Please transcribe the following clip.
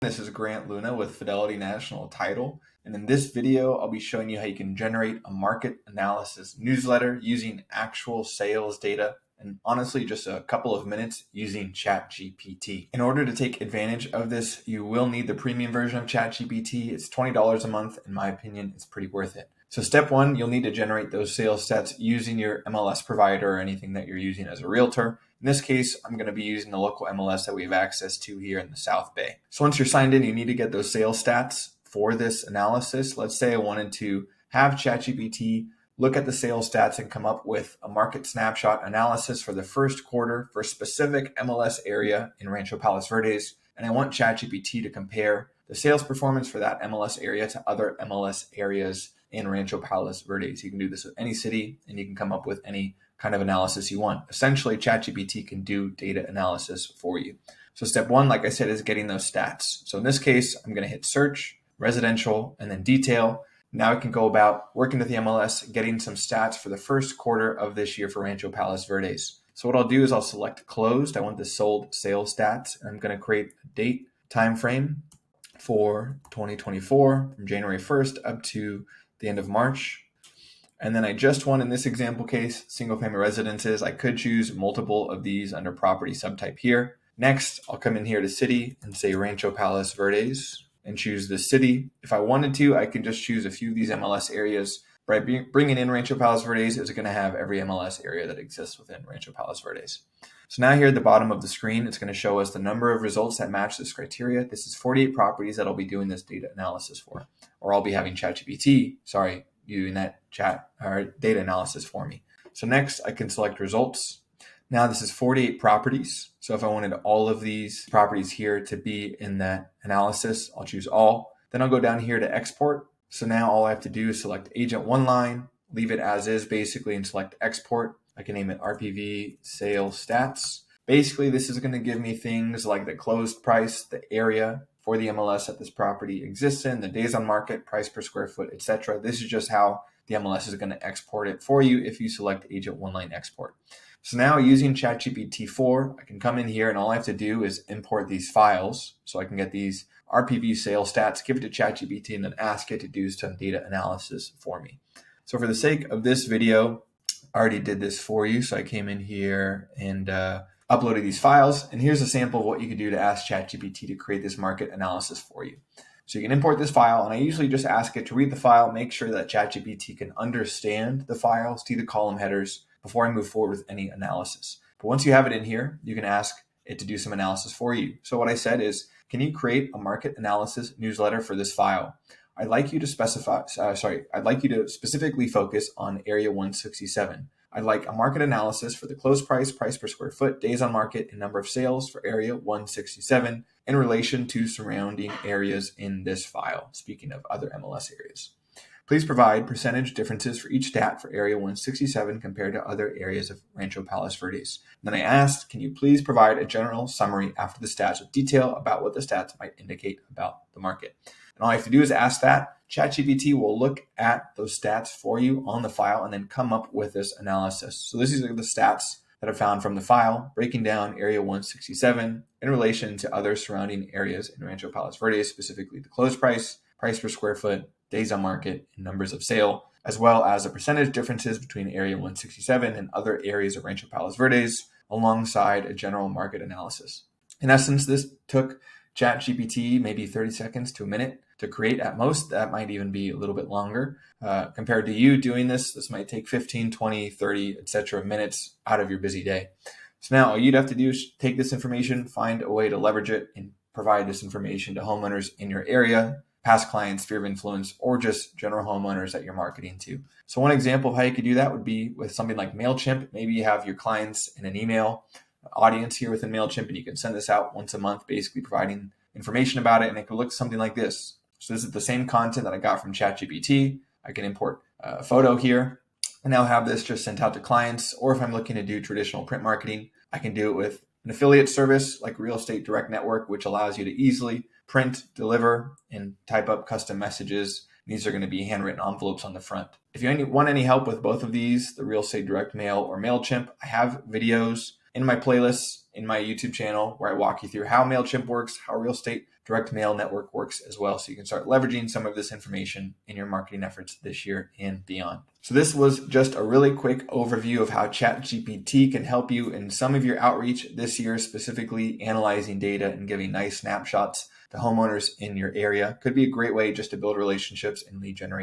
This is Grant Luna with Fidelity National Title, and in this video I'll be showing you how you can generate a market analysis newsletter using actual sales data, and honestly just a couple of minutes using ChatGPT. In order to take advantage of this, you will need the premium version of ChatGPT. It's $20 a month. In my opinion, it's pretty worth it. So step one, you'll need to generate those sales stats using your MLS provider or anything that you're using as a realtor. In this case, I'm going to be using the local MLS that we have access to here in the South Bay. So once you're signed in, you need to get those sales stats for this analysis. Let's say I wanted to have ChatGPT look at the sales stats and come up with a market snapshot analysis for the first quarter for a specific MLS area in Rancho Palos Verdes. And I want ChatGPT to compare the sales performance for that MLS area to other MLS areas in Rancho Palos Verdes. You can do this with any city and you can come up with any kind of analysis you want. Essentially, ChatGPT can do data analysis for you. So step one, like I said, is getting those stats. So in this case, I'm going to hit search, residential, and then detail. Now I can go about working with the MLS, getting some stats for the first quarter of this year for Rancho Palos Verdes. So what I'll do is I'll select closed. I want the sold sales stats. And I'm going to create a date time frame for 2024 from January 1st up to the end of March. And then I just want, in this example case, single family residences. I could choose multiple of these under property subtype here. Next, I'll come in here to city and say Rancho Palos Verdes and choose the city. If I wanted to, I can just choose a few of these MLS areas. By bringing in Rancho Palos Verdes, it's going to have every MLS area that exists within Rancho Palos Verdes. So now here at the bottom of the screen, it's going to show us the number of results that match this criteria. This is 48 properties that I'll be doing this data analysis for, or I'll be having ChatGPT, doing that chat or data analysis for me. So next I can select results. Now this is 48 properties. So if I wanted all of these properties here to be in that analysis, I'll choose all. Then I'll go down here to export. So now all I have to do is select agent one line, leave it as is basically, and select export. I can name it RPV sales stats. Basically, this is going to give me things like the closed price, the area for the MLS that this property exists in, the days on market, price per square foot, etc. This is just how the MLS is going to export it for you if you select agent one line export. So now using ChatGPT 4, I can come in here and all I have to do is import these files. So I can get these RPV sales stats, give it to ChatGPT, and then ask it to do some data analysis for me. So for the sake of this video, I already did this for you. So I came in here and uploaded these files. And here's a sample of what you could do to ask ChatGPT to create this market analysis for you. So you can import this file, and I usually just ask it to read the file, make sure that ChatGPT can understand the file, see the column headers before I move forward with any analysis. But once you have it in here, you can ask it to do some analysis for you. So what I said is, can you create a market analysis newsletter for this file? I'd like you to specifically focus on area 167. I'd like a market analysis for the close price, price per square foot, days on market, and number of sales for area 167 in relation to surrounding areas in this file, speaking of other MLS areas. Please provide percentage differences for each stat for area 167 compared to other areas of Rancho Palos Verdes. Then I asked, can you please provide a general summary after the stats with detail about what the stats might indicate about the market? And all I have to do is ask that. ChatGPT will look at those stats for you on the file and then come up with this analysis. So this is the stats that are found from the file, breaking down area 167 in relation to other surrounding areas in Rancho Palos Verdes, specifically the close price, price per square foot, days on market, and numbers of sale, as well as the percentage differences between area 167 and other areas of Rancho Palos Verdes, alongside a general market analysis. In essence, this took ChatGPT maybe 30 seconds to a minute to create at most. That might even be a little bit longer. Compared to you doing this might take 15, 20, 30, etc. minutes out of your busy day. So now all you'd have to do is take this information, find a way to leverage it, and provide this information to homeowners in your area, past clients, sphere of influence, or just general homeowners that you're marketing to. So one example of how you could do that would be with something like MailChimp. Maybe you have your clients in an email audience here within MailChimp, and you can send this out once a month, basically providing information about it, and it could look something like this. So this is the same content that I got from ChatGPT. I can import a photo here, and I'll have this just sent out to clients. Or if I'm looking to do traditional print marketing, I can do it with an affiliate service like Real Estate Direct Network, which allows you to easily print, deliver, and type up custom messages. These are going to be handwritten envelopes on the front. If you want any help with both of these, the Real Estate Direct Mail or MailChimp, I have videos in my playlists in my YouTube channel where I walk you through how MailChimp works, how Real Estate direct mail network works as well. So you can start leveraging some of this information in your marketing efforts this year and beyond. So this was just a really quick overview of how ChatGPT can help you in some of your outreach this year, specifically analyzing data and giving nice snapshots to homeowners in your area. Could be a great way just to build relationships and lead generate